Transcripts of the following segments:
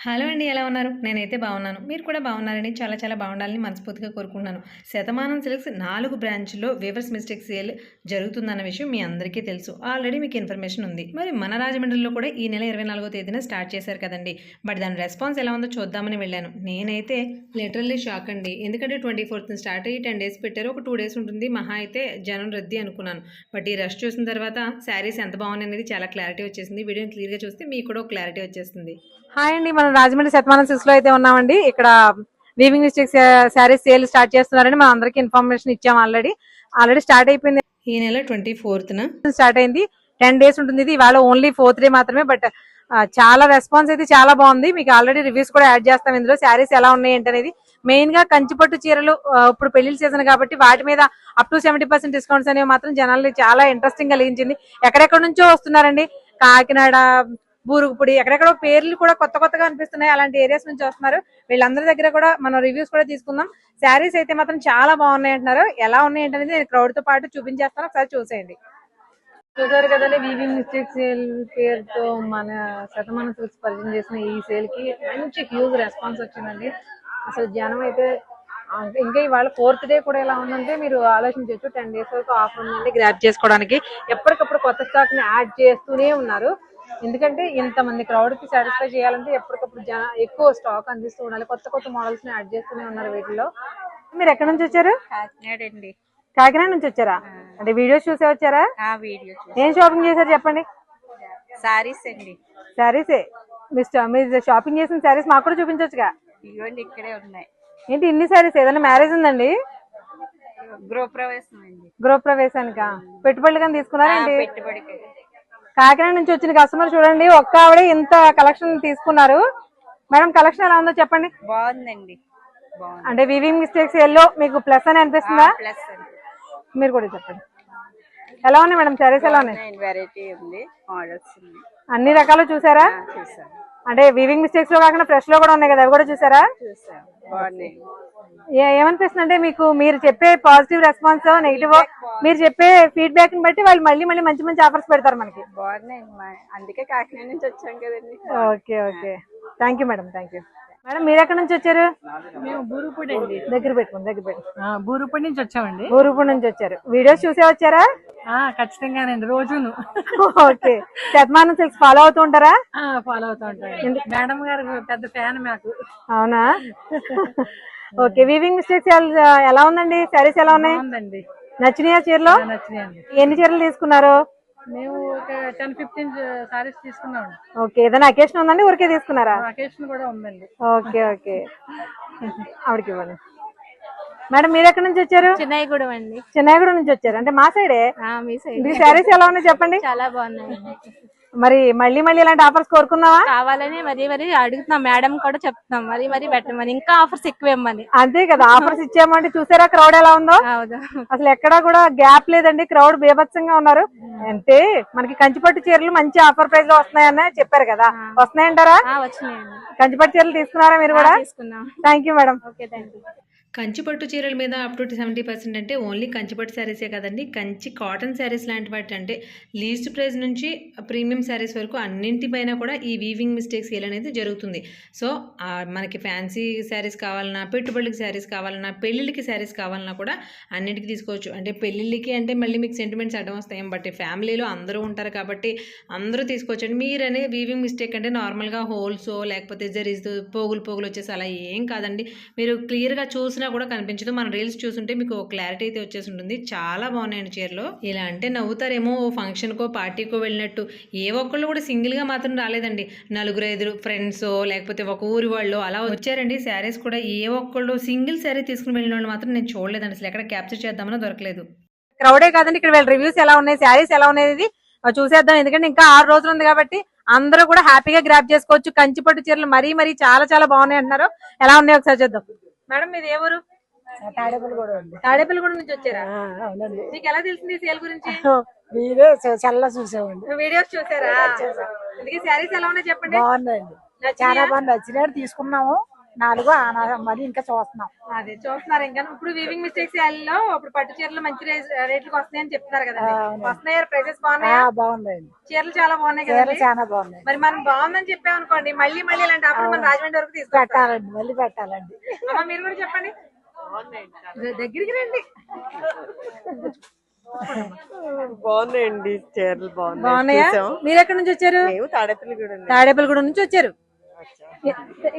Hello అండి. ఎలా ఉన్నారు? నేనైతే బాగున్నాను. మీరు కూడా బాగున్నారని చాలా చాలా బాగుండాలని మనస్ఫూర్తిగా కోరుకుంటున్నాను. శతమానం సిల్క్స్ 4 బ్రాంచ్‌లో వేవర్స్ మిస్టేక్ సేల్ జరుగుతుందన్న విషయం మీ అందరికీ తెలుసు. ఆల్రెడీ మీకు ఇన్ఫర్మేషన్ ఉంది. మరి మన రాజమండ్రిలో కూడా ఈ నెల 24వ తేదీన స్టార్ట్ చేశారు కదండీ! బట్ దాని రెస్పాన్స్ ఎలా ఉందో చూద్దామని వెళ్ళాను. నేనైతే లిటరల్లీ షాక్ అండి. ఎందుకంటే 24థ్ స్టార్ట్ అయ్యి 10 డేస్ పెట్టారు. ఒక 2 డేస్ ఉంటుంది. మహా అయితే జనం రద్దీ అనుకున్నాను. బట్ ఈ రష్ చూసిన తర్వాత శారీస్ ఎంత బాగున్నాయనేది చాలా క్లారిటీ వచ్చేసింది. వీడియోని క్లియర్‌గా చూస్తే మీకు కూడా ఒక క్లారిటీ వచ్చేస్తుంది. హాయ్ అండి, మనం రాజమండ్రి శతమానం సిల్క్స్ లో అయితే ఉన్నామండి. ఇక్కడ weaving mistakes saris sale start చేస్తున్నారని మనం అందరికి ఇన్ఫర్మేషన్ ఇచ్చాం. ఆల్రెడీ స్టార్ట్ అయిపోయింది. ఈ నెల 24థ్‌న స్టార్ట్ అయింది. 10 డేస్ ఉంటుంది. ఇది ఇవాళ ఓన్లీ 4th డే మాత్రమే. బట్ చాలా రెస్పాన్స్ అయితే చాలా బాగుంది. మీకు ఆల్రెడీ రివ్యూస్ కూడా యాడ్ చేస్తాం ఇందులో. శారీస్ ఎలా ఉన్నాయి ఏంటనేది, మెయిన్ గా కంచిపట్టు చీరలు ఇప్పుడు పెళ్లిళ్ళ సీజన్ కాబట్టి వాటి మీద అప్ టు 70% డిస్కౌంట్స్ అనేవి మాత్రం జనాలు చాలా ఇంట్రెస్టింగ్ కలిగించింది. ఎక్కడెక్కడ నుంచో వస్తున్నారండి. కాకినాడ, బూరుగుపొడి, ఎక్కడెక్కడో పేర్లు కూడా కొత్త కొత్తగా అనిపిస్తున్నాయి. అలాంటి ఏరియాస్ నుంచి వస్తున్నారు. వీళ్ళందరి దగ్గర కూడా మనం రివ్యూస్ కూడా తీసుకుందాం. శారీస్ అయితే మాత్రం చాలా బాగున్నాయి అంటున్నారు. ఎలా ఉన్నాయి ఏంటనేది నేను క్రౌడ్ తో పాటు చూపించేస్తాను, ఒకసారి చూసేయండి. చూసారు కదండి, వీవింగ్ మిస్టేక్ సేల్ పేరుతో మన శతమానం సిల్క్స్ పరిచయం చేసిన ఈ సేల్ కి మంచి హ్యూజ్ రెస్పాన్స్ వచ్చిందండి. అసలు జనం అయితే ఇంకా ఇవాళ 4th డే కూడా ఎలా ఉందంటే మీరు ఆలోచించవచ్చు. 10 డేస్ వరకు ఆఫర్ ఉందండి గ్రాప్ చేసుకోవడానికి. ఎప్పటికప్పుడు కొత్త స్టాక్ ని యాడ్ చేస్తూనే ఉన్నారు. ఎందుకంటే ఇంతమంది క్రౌడ్ కి సాటిస్ఫై చేయాలంటే ఎప్పటికప్పుడు ఎక్కువ స్టాక్ అందిస్తూ ఉండాలి. కొత్త కొత్త మోడల్స్ ని యాడ్ చేస్తూనే ఉన్నారు వీటిలో. మీరు ఎక్కడి నుంచి వచ్చారు? కాకినాడ అండి. కాకినాడ నుంచి వచ్చారా? అంటే వీడియోస్ చూసే వచ్చారా? ఏం షాపింగ్ చేశారు చెప్పండి? సారీస్ అండి. శారీసే. మీరు షాపింగ్ చేసిన శారీస్ మాకు కూడా చూపించవచ్చుగా. ఇవ్వండి, ఇక్కడే ఉన్నాయి. ఏంటి ఇన్ని శారీస్? ఏదైనా మ్యారేజ్ ఉందండి? గృహప్రవేశం అండి. గృహప్రవేశానికా? పెట్టుబడులు కానీ తీసుకున్నారా ఏంటి? పెట్టుబడికి. కాకినాడ నుంచి వచ్చిన కస్టమర్ చూడండి, ఒక్క ఆవిడ ఇంత కలెక్షన్ తీసుకున్నారు. మేడం, కలెక్షన్ ఎలా ఉందో చెప్పండి. బాగుందండి. అంటే వీవింగ్ మిస్టేక్స్ ఎల్లో మీకు ప్లస్ అని అనిపిస్తుందా? ప్లస్ అండి. మీరు కూడా చెప్పండి, ఎలా ఉన్నాయి మేడం శారీస్? ఎలా ఉన్నాయి? వెరైటీ ఉంది, మోడల్స్ ఉంది. అన్ని రకాలు చూసారా? చూసాను. అంటే వీవింగ్ మిస్టేక్స్ లో కాకుండా ఫ్రెష్ లో కూడా ఉన్నాయి కదా, అవి కూడా చూసారా? చూసాను, బాగున్నాయి. ఏమనిపిస్తుంది అంటే మీకు, మీరు చెప్పే పాజిటివ్ రెస్పాన్స్, నెగిటివ్, మీరు చెప్పే ఫీడ్బ్యాక్ ని బట్టి వాళ్ళు మళ్ళీ మళ్ళీ మంచి మంచి ఆఫర్స్ పెడతారు మనకి. బాగున్నాయి, అందుకే కాకినాడ నుంచి వచ్చాం కదండి. Okay okay, thank you madam, thank you. Madam, మీరు ఎక్కడి నుంచి వచ్చారు? మేము బూరుగుపూడి అండి. దగ్గర పెట్టుకోండి. బూరుగుపూడి నుంచి వచ్చామండి. బూరుగుపూడి నుంచి వచ్చారు. వీడియోస్ చూసే వచ్చారా? ఖచ్చితంగానండి, రోజును. ఓకే, శతమానం సిల్క్స్ ఫాలో అవుతూ ఉంటారా? ఫాలో అవుతూ ఉంటాం. మేడం గారు పెద్ద ఫ్యాన్ మాకు. అవునా? ఓకే, వీవింగ్ మిస్టేక్స్ ఎలా ఉందండి? శారీస్ ఎలా ఉన్నాయి? ఉందండి. నచ్చినాయా చీరలు? నచ్చినాయండి. ఎన్ని చీరలు తీసుకున్నారు? మేము ఒక 10-15 సారీస్ తీసుకున్నామండి. ఓకే, ఏదైనా అకేషన్ ఉందండి? ఊరికే తీసుకున్నారా? అకేషన్ కూడా ఉందండి. ఓకే ఓకే, ఆవిడకి ఇవ్వండి. మేడం, మీరు ఎక్కడి నుంచి వచ్చారు? చిన్నగూడెం అండి. చిన్నగూడెం నుంచి వచ్చారు. అంటే మా సైడే. మీ సైడ్. ఈ శారీస్ ఎలా ఉన్నాయి చెప్పండి? చాలా బాగున్నాయి. మరి మళ్ళీ మళ్ళీ ఇలాంటి ఆఫర్స్ కోరుకుందామా? కావాలని మరీ అడుగుతున్నాం. మేడం కూడా చెప్తున్నాం, మరీ పెట్టమని, ఇంకా ఆఫర్స్ ఎక్కువ ఇవ్వమని. అంతే కదా, ఆఫర్స్ ఇచ్చామంటే చూసారా క్రౌడ్ ఎలా ఉందో? అసలు ఎక్కడా కూడా గ్యాప్ లేదండి, క్రౌడ్ బీభత్సంగా ఉన్నారు. అంటే మనకి కంచిపట్టు చీరలు మంచి ఆఫర్ ప్రైస్ లో వస్తున్నాయని చెప్పారు కదా, వస్తున్నాయంటారా? వచ్చినాయండి. కంచిపట్టు చీరలు తీసుకున్నారా మీరు కూడా? తీసుకున్నాం. Thank you madam. Okay, thank you. కంచిపట్టు చీరల మీద అప్ టు 70% అంటే ఓన్లీ కంచిపట్టు శారీసే కదండి. కంచి కాటన్ శారీస్ లాంటి వాటి అంటే లీస్ట్ ప్రైస్ నుంచి ప్రీమియం శారీస్ వరకు అన్నింటిపైన కూడా ఈ వీవింగ్ మిస్టేక్ సేల్ అనేది జరుగుతుంది. సో మనకి ఫ్యాన్సీ శారీస్ కావాలన్నా, పెట్టుబడులకి శారీస్ కావాలన్నా, పెళ్ళిళ్ళకి శారీస్ కావాలన్నా కూడా అన్నింటికి తీసుకోవచ్చు. అంటే పెళ్ళిళ్ళకి అంటే మళ్ళీ మీకు సెంటిమెంట్స్ అడ్డం వస్తాయి, బట్ ఫ్యామిలీలో అందరూ ఉంటారు కాబట్టి అందరూ తీసుకోవచ్చు. మీరనే వీవింగ్ మిస్టేక్ అంటే నార్మల్గా హోల్సో లేకపోతే జరీస్ పోగులు వచ్చేసి అలా ఏం కాదండి. మీరు క్లియర్గా చూసి కూడా కనిపించదు. మన రీల్స్ చూస్తుంటే మీకు క్లారిటీ అయితే వచ్చేసి ఉంటుంది. చాలా బాగున్నాయండి చీరలు. ఇలా అంటే నవ్వుతారేమో, ఓ ఫంక్షన్కో పార్టీకో వెళ్ళినట్టు. ఏ ఒక్కళ్ళు కూడా సింగిల్ గా మాత్రం రాలేదండి. 4-5 ఫ్రెండ్స్ లేకపోతే ఒక ఊరి వాళ్ళు అలా వచ్చారండి. శారీస్ కూడా ఏ ఒక్కళ్ళు సింగిల్ శారీ తీసుకుని వెళ్ళిన వాళ్ళు మాత్రం నేను చూడలేదండి. అసలు ఎక్కడ క్యాప్చర్ చేద్దామన్నా దొరకలేదు. క్రౌడే కాదండి, ఇక్కడ వీళ్ళ రివ్యూస్ ఎలా ఉన్నాయి, శారీస్ ఎలా ఉన్నాయి చూసేద్దాం. ఎందుకంటే ఇంకా 6 రోజులు ఉంది కాబట్టి అందరూ కూడా హ్యాపీగా గ్రాప్ చేసుకోవచ్చు. కంచిపట్టు చీరలు మరీ చాలా చాలా బాగున్నాయి అంటున్నారు. ఎలా ఉన్నాయి ఒకసారి చూద్దాం. మేడం, మీది ఏ ఊరు? తాడేపల్లిగూడ నుంచి వచ్చారా? అవునండి. మీకు ఎలా తెలిసింది సేల్ గురించి? చల్ల చూసామండి. వీడియోస్ చూసారా? అందుకే శారీస్ ఎలా ఉన్నాయి చెప్పండి. బాగుందండి, చాలా బాగా నచ్చినట్టు తీసుకున్నాము. నాలుగు మరి ఇంకా చూస్తున్నాం. అదే చూస్తున్నారు ఇంకా. ఇప్పుడు వీవింగ్ మిస్టేక్స్ లో ఇప్పుడు పట్టు చీరలు మంచి రేట్లకు వస్తున్నాయని చెప్తున్నారు కదా, వస్తున్నాయి ప్రైసెస్ బాగున్నాయా? బాగుందండి, చీరలు చాలా బాగున్నాయి కదా, చీరలు చాలా బాగున్నాయి. మరి మనం బాగుందని చెప్పామనుకోండి, మళ్ళీ మళ్ళీ ఇలాంటి ఆఫర్ మన రాజమండ్రి వరకు తీసుకొస్తారు. పెట్టాలండి, మళ్ళీ పెట్టాలండి. అమ్మ మీరు కూడా చెప్పండి, దగ్గరికి రండి. బాగున్నాయండి, చీరలు బాగున్నాయా? మీరు ఎక్కడి నుంచి వచ్చారు? తాడేపల్లిగూడెం నుంచి వచ్చారు.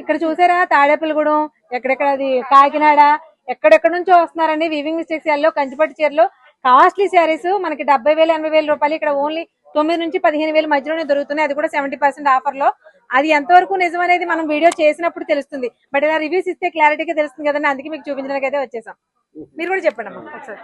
ఇక్కడ చూసారా తాడేపల్లిగూడెం, ఎక్కడెక్కడ అది కాకినాడ, ఎక్కడెక్కడ నుంచో వస్తున్నారండి వీవింగ్ మిస్టేక్స్ లో కంచిపట్టు చీరలు. కాస్ట్లీ శారీస్ మనకి 70,000 80,000 రూపాయలు, ఇక్కడ ఓన్లీ 9 నుంచి 15,000 మధ్యలోనే దొరుకుతున్నాయి. అది కూడా 70% ఆఫర్ లో. అది ఎంతవరకు నిజం అనేది మనం వీడియో చేసినప్పుడు తెలుస్తుంది, బట్ ఇలా రివ్యూస్ ఇస్తే క్లారిటీగా తెలుస్తుంది కదండి, అందుకే మీకు చూపించడానికి అయితే వచ్చేసాం. మీరు కూడా చెప్పండి అమ్మా ఒకసారి.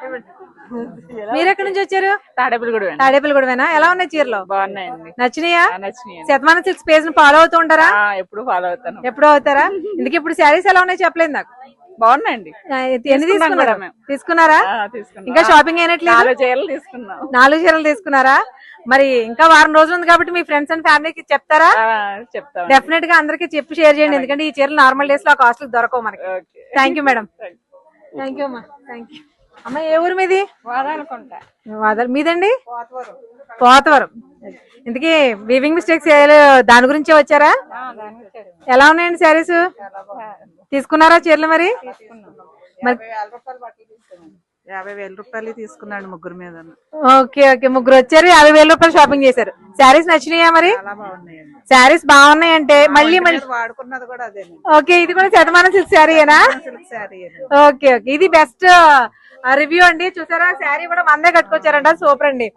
మీరు ఎక్కడి నుంచి వచ్చారు? తాడేపల్లిగూడెమేనా? ఎలా ఉన్నాయి చీరలు? బాగున్నాయండి, నచ్చినాయా? నచ్చినాయి. శతమానం సిల్క్స్ పేజ్ ను ఫాలో అవుతూ ఉంటారా? ఎప్పుడు ఫాలో అవుతాను. ఎప్పుడో అవుతారా? ఇందుకు ఇప్పుడు శారీస్ ఎలా ఉన్నాయి చెప్పలేదు నాకు. బాగున్నాయండి, ఎన్ని తీసుకున్నారా? తీసుకున్నారా? ఇంకా షాపింగ్ అయినట్లేదు? 4 చీరలు తీసుకున్నాం. 4 చీరలు తీసుకున్నారా? మరి ఇంకా వారం రోజులు ఉంది కాబట్టి మీ ఫ్రెండ్స్ అండ్ ఫ్యామిలీకి చెప్తారా? చెప్తాం, డెఫినెట్ గా అందరికి చెప్పి షేర్ చేయండి, ఎందుకంటే ఈ చీరలు నార్మల్ డేస్ లో ఆ కాస్ట్ దొరకవు మనకి. Thank you madam. Thank you అమ్మా. థ్యాంక్ యూ అమ్మ. ఏ ఊరు మీది? మీదండి? పోతవరం. ఇంతకీ వీవింగ్ మిస్టేక్స్ దాని గురించే వచ్చారా? ఎలా ఉన్నాయండి శారీస్? తీసుకున్నారా చీరలు? మరి 50,000 రూపాయలు తీసుకున్నాడు ముగ్గురు మీద. ఓకే ఓకే, ముగ్గురు వచ్చారు, 50,000 రూపాయలు షాపింగ్ చేశారు. శారీస్ నచ్చినాయా? మరి శారీస్ బాగున్నాయంటే మళ్ళీ మళ్ళీ వాడుకున్నది కూడా అదే. ఓకే, ఇది కూడా శతమానం సిల్క్ శారీయేనా? ఓకే ఓకే, ఇది బెస్ట్ రివ్యూ అండి. చూసారా శారీ కూడా మందే కట్టుకొచ్చారంట, సూపర్ అండి.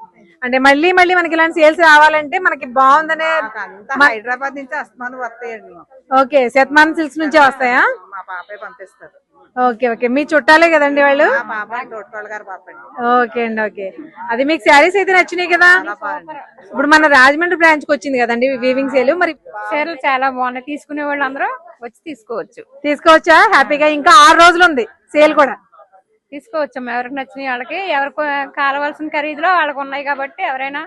అంటే మళ్ళీ మళ్ళీ మనకి ఇలాంటి సేల్స్ రావాలంటే మనకి బాగుందనే హైదరాబాద్ నుంచి అస్తమానం వస్తాయండి. ఓకే, శతమానం సిల్క్స్ నుంచే వస్తాయా? మా పాపే పంపిస్తారు. ఓకే ఓకే, మీ చుట్టాలే కదండి వాళ్ళు? ఓకే అండి. ఓకే, అది మీకు శారీస్ అయితే నచ్చినాయి కదా. ఇప్పుడు మన రాజమండ్రి బ్రాంచ్ కి వచ్చింది కదండి వీవింగ్ సేల్, మరి చీరలు చాలా బాగున్నాయి, తీసుకునే వాళ్ళు అందరూ వచ్చి తీసుకోవచ్చా హ్యాపీగా? ఇంకా 6 రోజులు ఉంది సేల్ కూడా. తీసుకోవచ్చమ్మా, ఎవరికి నచ్చిన వాళ్ళకి, ఎవరికి కావాల్సిన ఖరీదులో వాళ్ళకి ఉన్నాయి కాబట్టి ఎవరైనా.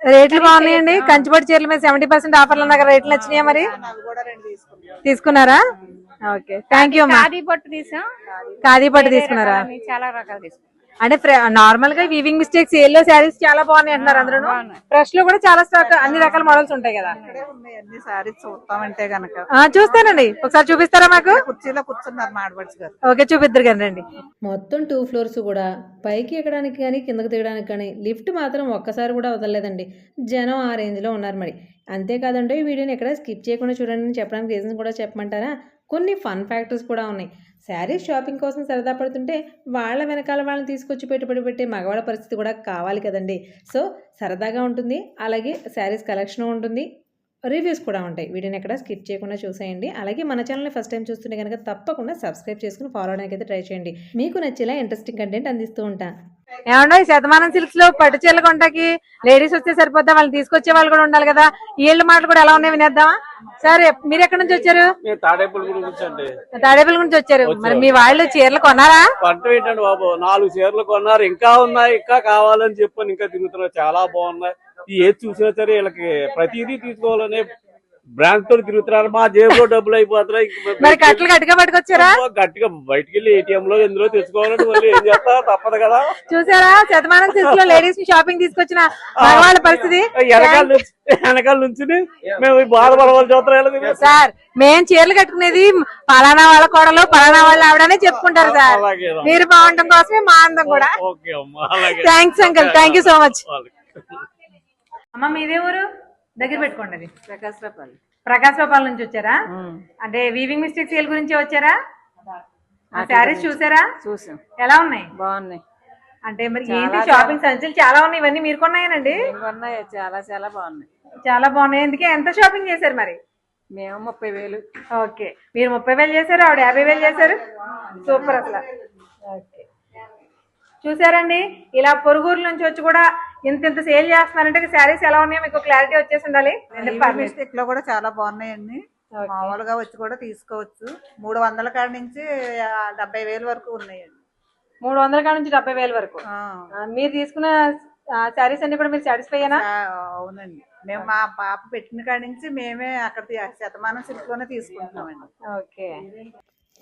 రేట్లు బాగున్నాయండి, కంచిపట్టు చీరల మీద 70% ఆఫర్లు ఉన్నాయి కదా, రేట్లు నచ్చినాయా? మరి తీసుకున్నారా? ఓకే, థ్యాంక్ యూ అమ్మా. ఖాదీ పట్టు తీసుకున్నారా? చాలా రకాలు తీసుకున్నాం. అంటే నార్మల్ గా వీవింగ్ మిస్టేక్స్ సేల్ లో శారీస్ చాలా బాగున్నాయి అంటున్నారు అందరూ. ఫ్రెష్ లో కూడా చాలా స్టాక్, అన్ని రకాల మోడల్స్ ఉంటాయి కదా. చూస్తామంటే గనక చూస్తానండి, ఒకసారి చూపిస్తారా మాకు? కుర్చీలో కూర్చున్నారు మాడబడ్స్ గారు. ఓకే, చూపిద్దరు కానీ రండి. మొత్తం 2 ఫ్లోర్స్ కూడా పైకి ఎక్కడానికి కానీ కిందకి దిగడానికి కానీ లిఫ్ట్ మాత్రం ఒక్కసారి కూడా వదలలేదండి. జనం ఆ రేంజ్లో ఉన్నారు. మరి అంతేకాదండి, ఈ వీడియోని ఎక్కడ స్కిప్ చేయకుండా చూడండి అని చెప్పడానికి రీజన్ కూడా చెప్పమంటారా? కొన్ని ఫన్ ఫ్యాక్టర్స్ కూడా ఉన్నాయి. శారీస్ షాపింగ్ కోసం సరదా పడుతుంటే వాళ్ళ వెనకాల వాళ్ళని తీసుకొచ్చి పెట్టుబడి పెట్టే మగవాళ్ళ పరిస్థితి కూడా కావాలి కదండి. సో సరదాగా ఉంటుంది, అలాగే శారీస్ కలెక్షన్ ఉంటుంది, రివ్యూస్ కూడా ఉంటాయి. వీడియోని ఎక్కడ స్కిప్ చేయకుండా చూసేయండి. అలాగే మన ఛానల్ని ఫస్ట్ టైం చూస్తుంటే కనుక తప్పకుండా సబ్స్క్రైబ్ చేసుకుని ఫాలో అవడానికి అయితే ట్రై చేయండి. మీకు నచ్చేలా ఇంట్రెస్టింగ్ కంటెంట్ అందిస్తూ ఉంటా. ఏమన్నా ఈ శతమానం సిల్క్స్ లో పట్టు చీరలు కొంటాకి లేడీస్ వస్తే సరిపోద్దా? వాళ్ళు తీసుకొచ్చే వాళ్ళు కూడా ఉండాలి కదా. వీళ్ళ మాటలు కూడా ఎలా ఉన్నాయి వినేద్దామా? సరే, మీరు ఎక్కడి నుంచి వచ్చారు? తాడేపల్లి నుంచి వచ్చారు. మరి మీ వాళ్ళు చీరలు కొన్నారా? ఏంటండి బాబు, 4 చీరలు కొన్నారు, ఇంకా ఉన్నాయి, ఇంకా కావాలని చెప్పని ఇంకా తిరుగుతున్నారు. చాలా బాగున్నాయి. ఏది చూసినా సరే వీళ్ళకి ప్రతిదీ తీసుకోవాలనే బ్రాంచ్ తో తిరుగుతున్నారు. మా జేబులో డబ్బులు అయిపోతున్నాయి. మరి కట్టలు గట్టిగా పట్టుకొచ్చారా? గట్టిగా బయటికి వెళ్ళి ఏటీఎం లో ఎందులో తెచ్చుకోవాలని మళ్ళీ ఏం చేస్తా, తప్పదు కదా. చూసారా శతమానం సిల్క్స్ లో లేడీస్ ని షాపింగ్ తీసుకొచ్చిన వాళ్ళ పరిస్థితి. వెనకాల నుంచి మేము బాధపడవలసి చూస్తాం. సార్, మేము చీరలు కట్టుకునేది పలానా వాళ్ళ కోడలు పలానా వాళ్ళు ఆవిడనే చెప్పుకుంటారు సార్. మీరు బాగుండటం కోసమే మా అందం కూడా. Thanks uncle, thank you so much. అమ్మ మీదే ఊరు? దగ్గర పెట్టుకోండి. అది ప్రకాశరావుపల్లి నుంచి వచ్చారా? అంటే వీవింగ్ మిస్టేక్ సేల్ గురించి వచ్చారా? శారీస్ చూసారా? చూసాం. ఎలా ఉన్నాయి? బాగున్నాయి. అంటే మరి ఏంటి షాపింగ్ సంచులు చాలా ఉన్నాయి, ఇవన్నీ మీరు కొన్నాయనండి? చాలా చాలా బాగున్నాయి. చాలా బాగున్నాయి. ఎందుకే ఎంత షాపింగ్ చేశారు మరి? మేము 30,000. ఓకే, మీరు 30,000 చేశారు, ఆవిడ 50,000 చేశారు. సూపర్ అసలు. ఓకే, చూసారండి, ఇలా పొరుగురు నుంచి వచ్చి కూడా ఇంత సేల్ చేస్తున్నారంటే శారీస్ ఎలా ఉన్నాయో మీకు క్లారిటీ వచ్చేసి ఉండాలి. మిస్టేక్ లో కూడా చాలా బాగున్నాయండి. మామూలుగా వచ్చి కూడా తీసుకోవచ్చు. 300 కాడ నుంచి 70,000 వరకు ఉన్నాయండి. 300 కాడ నుంచి 70,000 వరకు. మీరు తీసుకున్న శారీస్ అన్ని కూడా మీరు సాటిస్ఫై అయినా? అవునండి. మేము మా పాప పెట్టిన కాడి నుంచి మేమే అక్కడ శతమానం సిల్క్ లోనే తీసుకుంటున్నామండి. ఓకే.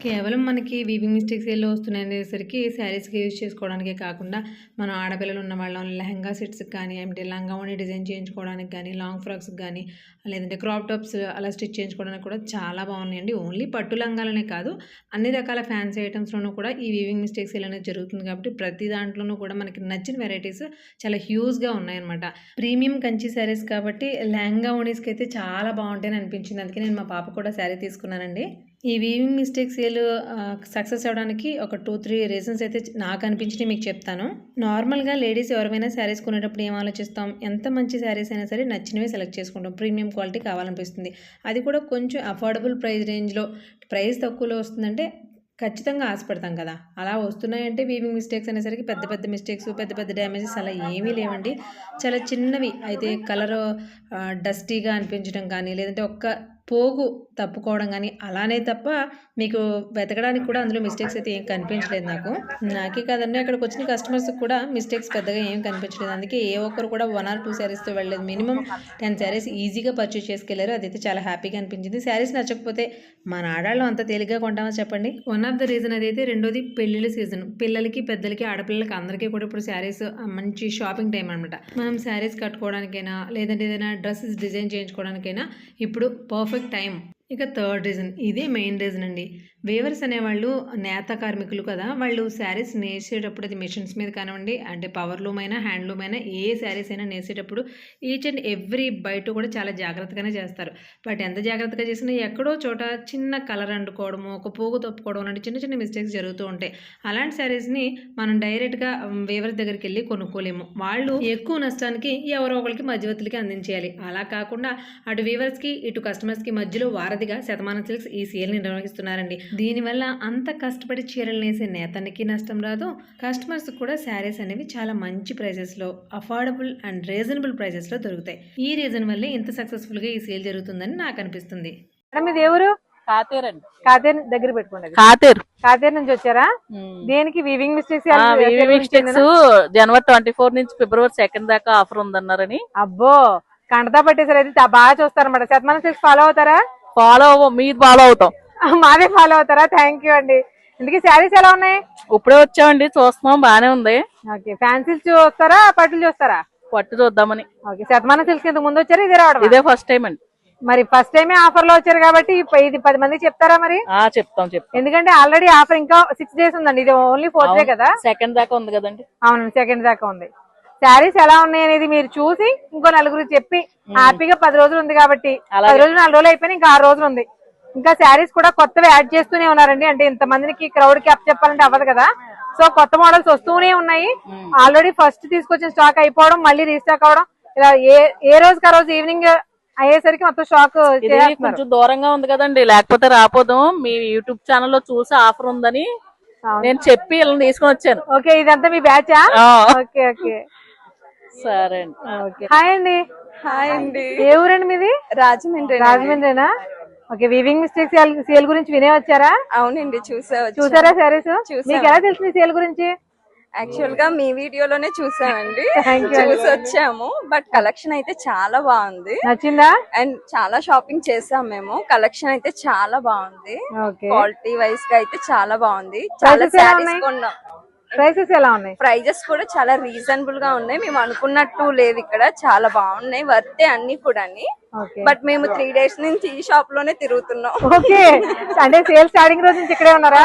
కేవలం మనకి వీవింగ్ మిస్టేక్స్ ఎల్లో వస్తున్నాయి అనేసరికి శారీస్కి యూజ్ చేసుకోవడానికే కాకుండా మనం ఆడపిల్లలు ఉన్న వాళ్ళం లెహంగా సెట్స్కి కానీ అంటే లంగావోని డిజైన్ చేయించుకోవడానికి కానీ లాంగ్ ఫ్రాక్స్కి కానీ లేదంటే క్రాప్ టాప్స్ అలా స్టిచ్ చేయించుకోవడానికి కూడా చాలా బాగున్నాయండి. ఓన్లీ పట్టు లంగాలనే కాదు అన్ని రకాల ఫ్యాన్సీ ఐటమ్స్లోనూ కూడా ఈ వీవింగ్ మిస్టేక్స్ సేల్ అనేది జరుగుతుంది కాబట్టి ప్రతి దాంట్లోనూ కూడా మనకి నచ్చిన వెరైటీస్ చాలా హ్యూజ్గా ఉన్నాయన్నమాట. ప్రీమియం కంచి శారీస్ కాబట్టి లెహంగా ఓనీస్కి అయితే చాలా బాగుంటాయని అనిపించింది. అందుకే నేను మా పాప కూడా శారీ తీసుకున్నానండి. ఈ వీవింగ్ మిస్టేక్ సేల్ సక్సెస్ అవ్వడానికి ఒక 2-3 రీజన్స్ అయితే నాకు అనిపించినవి మీకు చెప్తాను. నార్మల్గా లేడీస్ ఎవరైనా శారీస్ కొనేటప్పుడు ఏం ఆలోచిస్తాం, ఎంత మంచి శారీస్ అయినా సరే నచ్చినవి సెలెక్ట్ చేసుకుంటాం, ప్రీమియం క్వాలిటీ కావాలనిపిస్తుంది. అది కూడా కొంచెం అఫోర్డబుల్ ప్రైస్ రేంజ్లో, ప్రైస్ తక్కువలో వస్తుందంటే ఖచ్చితంగా ఆశపడతాం కదా. అలా వస్తున్నాయంటే వీవింగ్ మిస్టేక్స్ అనేసరికి పెద్ద పెద్ద మిస్టేక్స్, పెద్ద పెద్ద డ్యామేజెస్ అలా ఏమీ లేవండి. చాలా చిన్నవి అయితే కలర్ డస్టీగా అనిపించడం కానీ లేదంటే ఒక్క పోగు తప్పుకోవడం కానీ అలానే తప్ప మీకు వెతకడానికి కూడా అందులో మిస్టేక్స్ అయితే ఏం కనిపించలేదు నాకే కాదండి, అక్కడికి వచ్చిన కస్టమర్స్కి కూడా మిస్టేక్స్ పెద్దగా ఏం కనిపించలేదు. అందుకే ఏ ఒక్కరు కూడా 1 or 2 శారీస్తో వెళ్ళలేదు. మినిమం 10 శారీస్ ఈజీగా పర్చేస్ చేసుకెళ్లారు. అదైతే చాలా హ్యాపీగా అనిపించింది. శారీస్ నచ్చకపోతే మన ఆడాళ్ళం అంత తేలిగ్గా కొంటామో చెప్పండి. వన్ ఆఫ్ ద రీజన్ అదైతే. రెండోది పెళ్ళిళ్ళ సీజన్, పిల్లలకి పెద్దలకి ఆడపిల్లలకి అందరికీ కూడా ఇప్పుడు శారీస్ మంచి షాపింగ్ టైం అనమాట. మనం శారీస్ కట్టుకోవడానికైనా లేదంటే ఏదైనా డ్రెస్సెస్ డిజైన్ చేయించుకోవడానికైనా ఇప్పుడు పర్ఫెక్ట్ టైం. ఇక థర్డ్ రీజన్, ఇదే మెయిన్ రీజన్ అండి. వేవర్స్ అనేవాళ్ళు నేత కార్మికులు కదా, వాళ్ళు శారీస్ నేసేటప్పుడు అది మిషన్స్ మీద కానివ్వండి అంటే పవర్లూమ్ అయినా హ్యాండ్లూమ్ అయినా ఏ శారీస్ అయినా నేసేటప్పుడు ఈచ్ అండ్ ఎవ్రీ బయట కూడా చాలా జాగ్రత్తగానే చేస్తారు. బట్ ఎంత జాగ్రత్తగా చేసినా ఎక్కడో చోట చిన్న కలర్ అంటుకోవడము, ఒక పోగు తప్పుకోవడం లాంటి చిన్న చిన్న మిస్టేక్స్ జరుగుతూ ఉంటాయి. అలాంటి శారీస్ని మనం డైరెక్ట్గా వేవర్స్ దగ్గరికి వెళ్ళి కొనుక్కోలేము. వాళ్ళు ఎక్కువ నష్టానికి ఎవరో ఒకరికి మధ్యవర్తులకి అందించేయాలి. అలా కాకుండా అటు వీవర్స్కి ఇటు కస్టమర్స్కి మధ్యలో వారధిగా శతమానం సిల్క్స్ ఈ సేల్ని నిర్వహిస్తున్నారండి. దీనివల్ల అంత కష్టపడి చీరలు నేసే నేతనికి నష్టం రాదు, కస్టమర్స్ కూడా శారీస్ అనేవి చాలా మంచి ప్రైజెస్లో, అఫోర్డబుల్ అండ్ రీజనబుల్ ప్రైజెస్లో దొరుకుతాయి. ఈ రీజన్ వల్లే ఇంత సక్సెస్ఫుల్గా ఈ సేల్ జరుగుతుందని నాకు అనిపిస్తుంది. మేడం ఇది ఎవరు? కాతేరండి. కాతేరు దగ్గర పెట్టుకోండి. కాతేరు నుంచి వచ్చారా? దేనికి వీవింగ్ మిస్టేక్స్? మిస్టేక్స్ జనవరి 24 నుంచి ఫిబ్రవరి 2 దాకా ఆఫర్ ఉందన్నారని. అబ్బో కంటతా పట్టేసారు. అయితే బాగా చూస్తారన్నమాట. శతమానం సిల్క్స్ ఫాలో అవుతారా? ఫాలో అవ్వం, మీరు ఫాలో అవుతాం. మాదే ఫాలో అవుతారా? థ్యాంక్ యూ అండి. ఇందుకే శారీస్ ఎలా ఉన్నాయి? ఇప్పుడే వచ్చామండి, చూస్తున్నాం, బానే ఉంది. ఓకే, ఫ్యాన్సీస్ చూస్తారా పట్టులు చూస్తారా? పట్టు చూద్దామని. ఓకే, శతమానం సిల్క్స్ ఇంతకు ముందు వచ్చారు, ఇదే రావడం? ఇదే ఫస్ట్ టైం అండి. మరి ఫస్ట్ టైమే ఆఫర్ లో వచ్చారు కాబట్టి ఇది 10 మందికి చెప్తారా మరి? చెప్తాం. ఎందుకంటే ఆల్రెడీ ఆఫర్ ఇంకా 6 days ఉందండి. ఇది ఓన్లీ 4th డే కదా, 2 దాకా ఉంది కదండి. అవునండి, 2nd దాకా ఉంది. శారీస్ ఎలా ఉన్నాయి అనేది మీరు చూసి ఇంకో నలుగురు చెప్పి హ్యాపీగా 10 రోజులు ఉంది కాబట్టి 10 రోజులు 4 రోజులు అయిపోయినా ఇంకా 6 రోజులు ఉంది. ఇంకా శారీస్ కూడా కొత్తవి యాడ్ చేస్తూనే ఉన్నారండి. అంటే ఇంత మందికి క్రౌడ్ కి అప్ చెప్పాలంటే అవ్వదు కదా. సో కొత్త మోడల్స్ వస్తూనే ఉన్నాయి. ఆల్రెడీ ఫస్ట్ తీసుకొచ్చిన స్టాక్ అయిపోవడం, మళ్ళీ రీస్టాక్ అవడం, ఇలా ఏ రోజుకి ఆ రోజు ఈవినింగ్ అయ్యేసరికి మొత్తం స్టాక్. కొంచెం దూరంగా ఉంది కదండి, లేకపోతే రాపోదాం. మీ యూట్యూబ్ ఛానల్ లో చూసి ఆఫర్ ఉందని నేను చెప్పి ఇలా తీసుకొని వచ్చాను. ఓకే, ఇదంతా మీ బ్యాచా? ఓకే ఓకే, సరే అండి. హాయ్ అండి. హాయ్ అండి. ఏ ఊరండి మీది? రాజమండ్రినా? ఓకే, వీవింగ్ మిస్టేక్స్ సేల్ గురించి వినే వచ్చారా? అవునండి, చూసారా శారీస్? మీకు ఎలా తెలిసింది సేల్ గురించి? యాక్చువల్ గా మీ వీడియోలోనే చూసామండి, చూసి వచ్చాము. బట్ కలెక్షన్ అయితే చాలా బాగుంది. నచ్చిందా? అండ్ చాలా షాపింగ్ చేసాం మేము. కలెక్షన్ అయితే చాలా బాగుంది. క్వాలిటీ వైజ్ గా అయితే చాలా బాగుంది. చాలా శారీస్ కొన్నాం. ప్రైసెస్ ఎలా ఉన్నాయి? ప్రైజెస్ కూడా చాలా రీజనబుల్ గా ఉన్నాయి. మేము అనుకున్నట్టు లేవు, ఇక్కడ చాలా బాగున్నాయి, వర్తే అన్ని కూడా. బట్ మేము 3 days నుంచి ఈ షాప్ లోనే తిరుగుతున్నాం. ఓకే, అంటే సేల్ స్టార్టింగ్ రోజు నుంచి ఇక్కడే ఉన్నారా?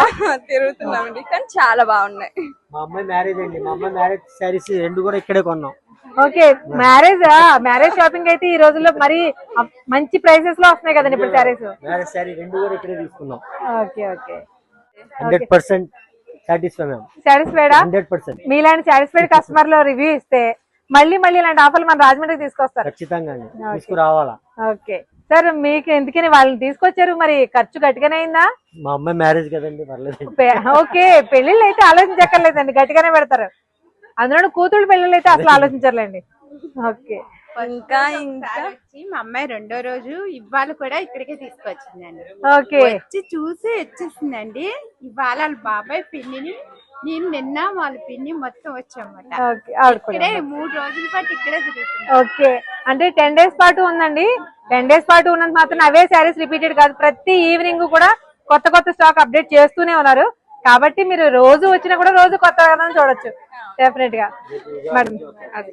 తిరుగుతున్నామండి, కానీ చాలా బాగున్నాయి. మా అమ్మాయి మ్యారేజ్ అండి, మా అమ్మాయి మ్యారేజ్ శారీస్ 2 కూడా ఇక్కడే కొన్నాం. ఓకే, మ్యారేజ్ షాపింగ్ అయితే ఈ రోజుల్లో మరి మంచి ప్రైసెస్ లో వస్తున్నాయి కదండి ఇప్పుడు శారీస్. మ్యారేజ్ శారీ 2 కూడా ఇక్కడే తీసుకున్నాం. Okay okay, 100% satisfy ma'am. సాటిస్ఫైడా? 100%. మీలాంటి సాటిస్ఫైడ్ కస్టమర్ లో రివ్యూ ఇస్తే మళ్ళీ ఇలాంటి ఆఫర్లు మన రాజమండ్రికి తీసుకొస్తారు. ఖచ్చితంగా తీసుకురావాలా. ఓకే సార్, మీకు ఎందుకని వాళ్ళని తీసుకొచ్చారు? మరి ఖర్చు గట్టిగానే అయిందా? మా అమ్మాయి మ్యారేజ్ కదండి, పర్లేదు. ఓకే, పెళ్లిళ్ళు అయితే ఆలోచించక్కర్లేదండి, గట్టిగానే పెడతారు. అందులో కూతుళ్ళు పెళ్లిళ్ళు అయితే అసలు ఆలోచించర్లేండి. ఓకే, ఇంకా మా అమ్మాయి 2వ రోజు ఇవాళ కూడా ఇక్కడికే తీసుకొచ్చిందండి. ఓకే, వచ్చి చూసి వచ్చేసిందండి. ఇవాళ వాళ్ళ బాబాయ్ పెళ్లిని నేను నిన్న వాళ్ళ పిన్ని మొత్తం వచ్చామట. ఓకే ఆడుకోండి. ఇక్కడే 3 రోజుల పాటు ఇక్కడే తిరుగుతున్నాం. ఓకే అంటే 10 days పాటు ఉందండి. 10 days పాటు ఉన్నంత మాత్రం అవే శారీస్ రిపీటెడ్ కాదు, ప్రతి ఈవినింగ్ కూడా కొత్త కొత్త స్టాక్ అప్డేట్ చేస్తూనే ఉన్నారు. కాబట్టి మీరు రోజు వచ్చినా కూడా రోజు కొత్త చూడొచ్చు డెఫినెట్ గా. మేడం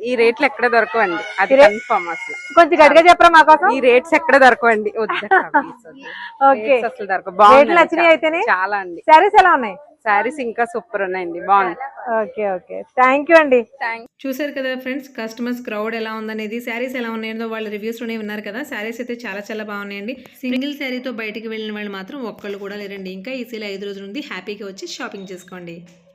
ఈ రేట్లు ఎక్కడ దొరకవండి, అది కన్ఫర్మ్. అసలు కొంచెం గట్టిగా చెప్పరా మాకోసం. ఈ రేట్స్ ఎక్కడ దొరకవండి. ఓకే అసలు దొరక రేట్లు నచ్చినాయి అయితేనే. చాలా అండి. శారీస్ ఎలా ఉన్నాయి? శారీస్ ఇంకా సూపర్ ఉన్నాయండి, బాగుంది. ఓకే ఓకే థ్యాంక్ యూ అండి. చూసారు కదా ఫ్రెండ్స్, కస్టమర్స్ క్రౌడ్ ఎలా ఉందనేది, శారీస్ ఎలా ఉన్నాయో వాళ్ళ రివ్యూస్లోనే విన్నారు కదా. శారీస్ అయితే చాలా చాలా బాగున్నాయండి. సింగిల్ శారీతో బయటికి వెళ్ళిన వాళ్ళు మాత్రం ఒక్కళ్ళు కూడా లేరండి. ఇంకా ఈ సేల్ 5 రోజులు ఉంది, హ్యాపీగా వచ్చి షాపింగ్ చేసుకోండి.